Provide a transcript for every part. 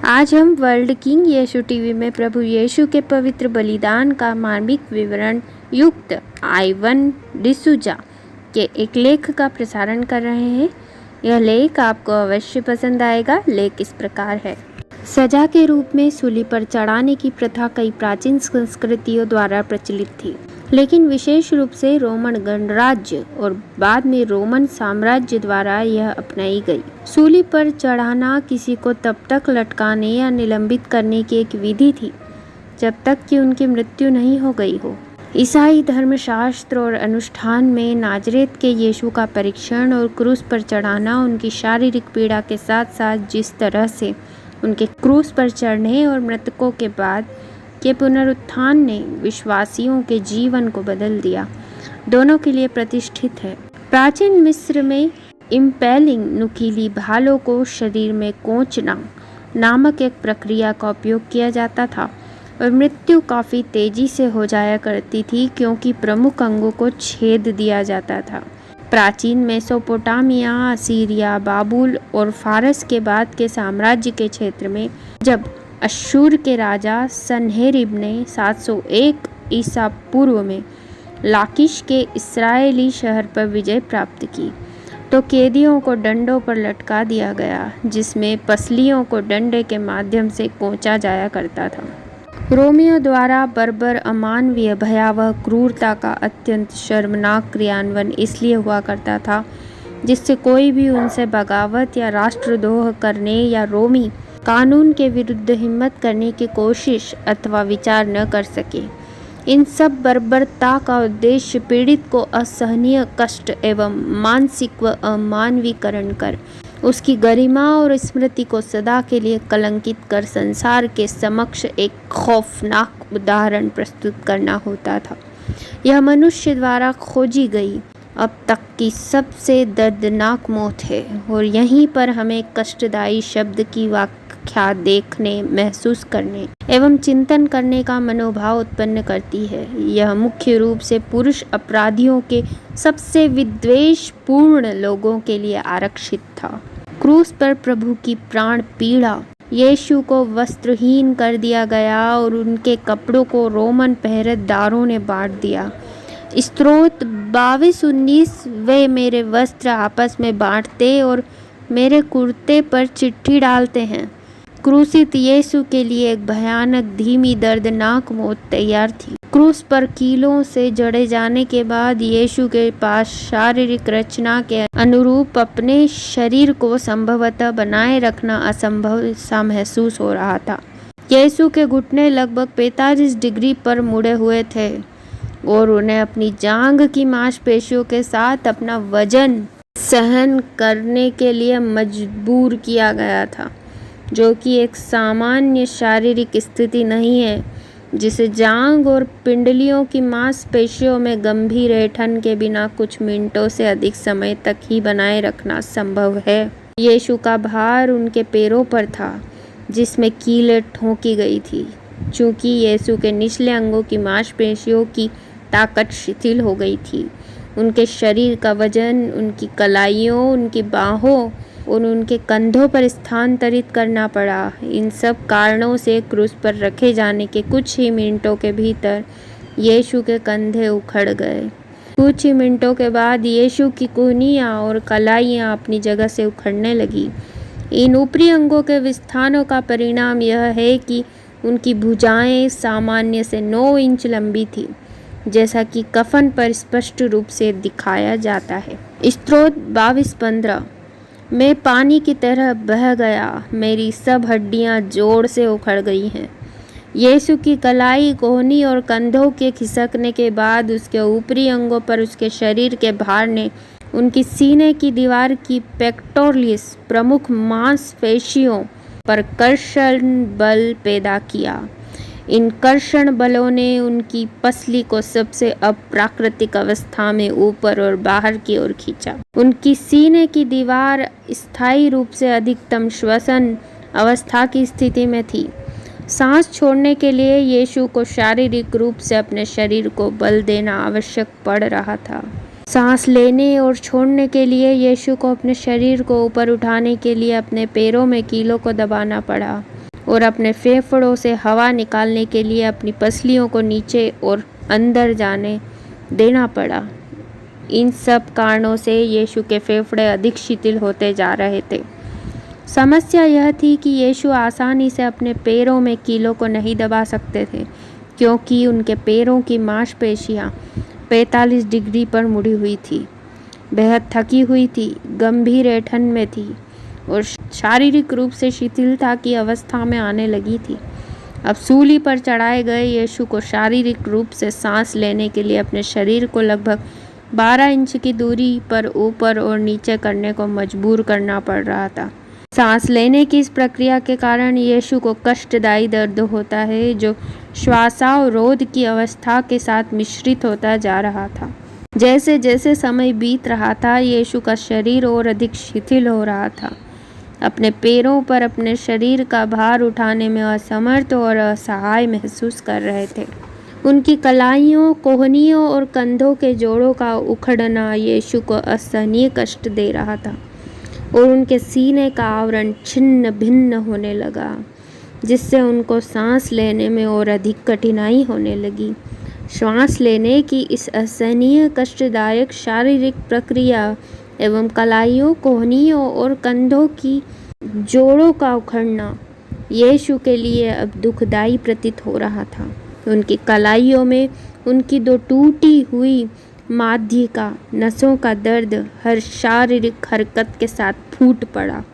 आज हम world king यीशु TV में प्रभु यीशु के पवित्र बलिदान का मार्मिक विवरण युक्त आइवन डिसूजा के एक लेख का प्रसारण कर रहे हैं। यह लेख आपको अवश्य पसंद आएगा। लेख इस प्रकार है। सजा के रूप में सूली पर चढ़ाने की प्रथा कई प्राचीन संस्कृतियों द्वारा प्रचलित थी, लेकिन विशेष रूप से रोमन गणराज्य और बाद में रोमन साम्राज्य द्वारा यह अपनाई गई। सूली पर चढ़ाना किसी को तब तक लटकाने या निलंबित करने की एक विधि थी जब तक कि उनकी मृत्यु नहीं हो गई हो। ईसाई धर्मशास्त्र और अनुष्ठान में नाजरेत के यीशु का परीक्षण और क्रूस पर चढ़ाना उनकी शारीरिक पीड़ा के साथ साथ जिस तरह से उनके क्रूस पर चढ़ने और मृतकों के बाद के पुनरुत्थान ने विश्वासियों के जीवन को बदल दिया, दोनों के लिए प्रतिष्ठित है। प्राचीन मिस्र में इम्पेलिंग नुकीली भालों को शरीर में कोंचना नामक एक प्रक्रिया का उपयोग किया जाता था और मृत्यु काफ़ी तेजी से हो जाया करती थी क्योंकि प्रमुख अंगों को छेद दिया जाता था। प्राचीन मेसोपोटामिया, असीरिया, बाबुल और फारस के बाद के साम्राज्य के क्षेत्र में जब अश्शूर के राजा सन्हेरिब ने 701 ईसा पूर्व में लाकिश के इस्राएली शहर पर विजय प्राप्त की तो कैदियों को डंडों पर लटका दिया गया, जिसमें पसलियों को डंडे के माध्यम से कोंचा जाया करता था। रोमियों द्वारा बर्बर अमानवीय भयावह क्रूरता का अत्यंत शर्मनाक क्रियान्वयन इसलिए हुआ करता था जिससे कोई भी उनसे बगावत या राष्ट्रद्रोह करने या रोमी कानून के विरुद्ध हिम्मत करने की कोशिश अथवा विचार न कर सके। इन सब बर्बरता का उद्देश्य पीड़ित को असहनीय कष्ट एवं मानसिक व अमानवीकरण कर उसकी गरिमा और स्मृति को सदा के लिए कलंकित कर संसार के समक्ष एक खौफनाक उदाहरण प्रस्तुत करना होता था। यह मनुष्य द्वारा खोजी गई अब तक की सबसे दर्दनाक मौत है और यहीं पर हमें कष्टदायी शब्द की व्याख्या देखने, महसूस करने एवं चिंतन करने का मनोभाव उत्पन्न करती है। यह मुख्य रूप से पुरुष अपराधियों के सबसे विद्वेषपूर्ण लोगों के लिए आरक्षित था। क्रूस पर प्रभु की प्राण पीड़ा, यीशु को वस्त्रहीन कर दिया गया और उनके कपड़ों को रोमन पहरेदारों ने बांट दिया। स्त्रोत 22:19 वे मेरे वस्त्र आपस में बांटते और मेरे कुर्ते पर चिट्ठी डालते हैं। क्रूसित यीशु के लिए एक भयानक, धीमी, दर्दनाक मौत तैयार थी। क्रूस पर कीलों से जड़े जाने के बाद यीशु के पास शारीरिक रचना के अनुरूप अपने शरीर को संभवतः बनाए रखना असंभव सा महसूस हो रहा था। यीशु के घुटने लगभग 45 डिग्री पर मुड़े हुए थे और उन्हें अपनी जांघ की मांसपेशियों के साथ अपना वजन सहन करने के लिए मजबूर किया गया था, जो कि एक सामान्य शारीरिक स्थिति नहीं है जिसे जांघ और पिंडलियों की मांसपेशियों में गंभीर ऐंठन के बिना कुछ मिनटों से अधिक समय तक ही बनाए रखना संभव है। यीशु का भार उनके पैरों पर था जिसमें कीलें ठोंकी गई थी। चूंकि यीशु के निचले अंगों की मांसपेशियों की ताकत शिथिल हो गई थी, उनके शरीर का वजन उनकी कलाइयों, उनकी बाहों और उनके कंधों पर स्थानांतरित करना पड़ा। इन सब कारणों से क्रूस पर रखे जाने के कुछ ही मिनटों के भीतर यीशु के कंधे उखड़ गए। कुछ ही मिनटों के बाद यीशु की कूहनियाँ और कलाइयाँ अपनी जगह से उखड़ने लगी। इन ऊपरी अंगों के विस्थानों का परिणाम यह है कि उनकी भुजाएं सामान्य से 9 इंच लंबी थी, जैसा कि कफन पर स्पष्ट रूप से दिखाया जाता है। स्त्रोत 22:15 मैं पानी की तरह बह गया, मेरी सब हड्डियां जोर से उखड़ गई हैं। यीशु की कलाई, कोहनी और कंधों के खिसकने के बाद उसके ऊपरी अंगों पर उसके शरीर के भार ने उनकी सीने की दीवार की पेक्टोरलिस प्रमुख मांसपेशियों पर कर्षण बल पैदा किया। इन कर्षण बलों ने उनकी पसली को सबसे अप्राकृतिक अवस्था में ऊपर और बाहर की ओर खींचा। उनकी सीने की दीवार स्थायी रूप से अधिकतम श्वसन अवस्था की स्थिति में थी। सांस छोड़ने के लिए यीशु को शारीरिक रूप से अपने शरीर को बल देना आवश्यक पड़ रहा था। सांस लेने और छोड़ने के लिए यीशु को अपने शरीर को ऊपर उठाने के लिए अपने पैरों में कीलों को दबाना पड़ा। और अपने फेफड़ों से हवा निकालने के लिए अपनी पसलियों को नीचे और अंदर जाने देना पड़ा। इन सब कारणों से यीशु के फेफड़े अधिक शिथिल होते जा रहे थे। समस्या यह थी कि यीशु आसानी से अपने पैरों में कीलों को नहीं दबा सकते थे, क्योंकि उनके पैरों की मांसपेशियां 45 डिग्री पर मुड़ी हुई थी, बेहद थकी हुई थी, गंभीर ऐंठन में थी और शारीरिक रूप से शिथिलता की अवस्था में आने लगी थी। अब सूली पर चढ़ाए गए यीशु को शारीरिक रूप से सांस लेने के लिए अपने शरीर को लगभग 12 इंच की दूरी पर ऊपर और नीचे करने को मजबूर करना पड़ रहा था। सांस लेने की इस प्रक्रिया के कारण यीशु को कष्टदायी दर्द होता है, जो श्वासावरोध की अवस्था के साथ मिश्रित होता जा रहा था। जैसे जैसे समय बीत रहा था, यीशु का शरीर और अधिक शिथिल हो रहा था। अपने पैरों पर अपने शरीर का भार उठाने में असमर्थ और असहाय महसूस कर रहे थे। उनकी कलाइयों, कोहनियों और कंधों के जोड़ों का उखड़ना यीशु को असहनीय कष्ट दे रहा था और उनके सीने का आवरण छिन्न भिन्न होने लगा, जिससे उनको सांस लेने में और अधिक कठिनाई होने लगी। श्वास लेने की इस असहनीय कष्टदायक शारीरिक प्रक्रिया एवं कलाइयों, कोहनियों और कंधों की जोड़ों का उखड़ना यीशु के लिए अब दुखदायी प्रतीत हो रहा था। उनकी कलाइयों में उनकी दो टूटी हुई माध्यिका नसों का दर्द हर शारीरिक हरकत के साथ फूट पड़ा।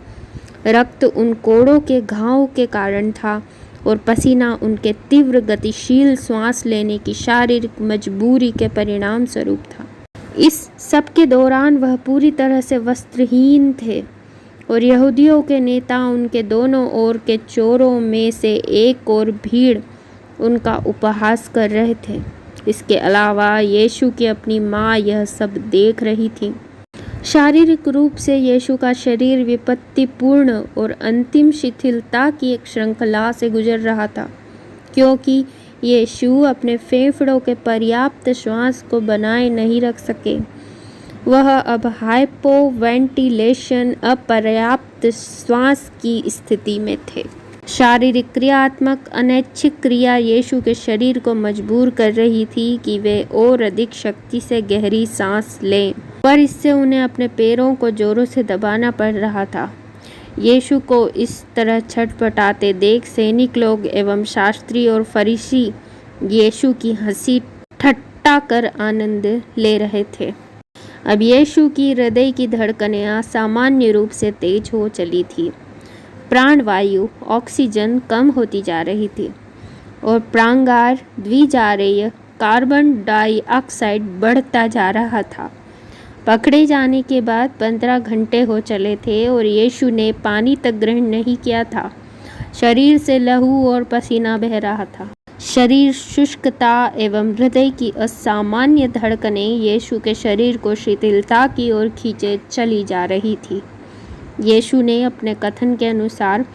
रक्त उन कोड़ों के घावों के कारण था और पसीना उनके तीव्र गतिशील श्वास लेने की शारीरिक मजबूरी के परिणाम स्वरूप था। इस सब के दौरान वह पूरी तरह से वस्त्रहीन थे और यहूदियों के नेता उनके दोनों ओर के चोरों में से एक और भीड़ उनका उपहास कर रहे थे। इसके अलावा यीशु की अपनी माँ यह सब देख रही थी। शारीरिक रूप से यीशु का शरीर विपत्तिपूर्ण और अंतिम शिथिलता की एक श्रृंखला से गुजर रहा था, क्योंकि यीशु अपने फेफड़ों के पर्याप्त श्वास को बनाए नहीं रख सके। वह अब हाइपोवेंटिलेशन, अपर्याप्त श्वास की स्थिति में थे। शारीरिक क्रियात्मक अनैच्छिक क्रिया यीशु के शरीर को मजबूर कर रही थी कि वे और अधिक शक्ति से गहरी सांस लें, पर इससे उन्हें अपने पैरों को जोरों से दबाना पड़ रहा था। यीशु को इस तरह छटपटाते देख सैनिक लोग एवं शास्त्री और फरीसी यीशु की हंसी ठट्टा कर आनंद ले रहे थे। अब यीशु की हृदय की धड़कनें असामान्य रूप से तेज हो चली थी। प्राणवायु, ऑक्सीजन कम होती जा रही थी और प्रांगार द्विजारीय कार्बन डाइऑक्साइड बढ़ता जा रहा था। पकड़े जाने के बाद 15 घंटे हो चले थे और यीशु ने पानी तक ग्रहण नहीं किया था। शरीर से लहू और पसीना बह रहा था। शरीर शुष्कता एवं हृदय की असामान्य धड़कनें यीशु के शरीर को शिथिलता की ओर खींचे चली जा रही थी। यीशु ने अपने कथन के अनुसार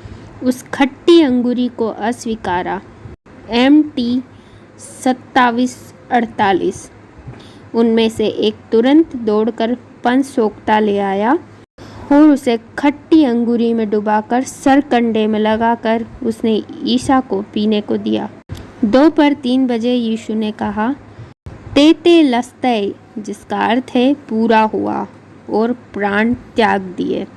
उस खट्टी अंगूरी को अस्वीकारा। MT 2748 उनमें से एक तुरंत दौड़कर पंच सोख्ता ले आया और उसे खट्टी अंगूरी में डुबाकर सरकंडे में लगाकर उसने ईसा को पीने को दिया। दोपहर 3 बजे यीशु ने कहा, तेते लस्तय, जिसका अर्थ है पूरा हुआ, और प्राण त्याग दिए।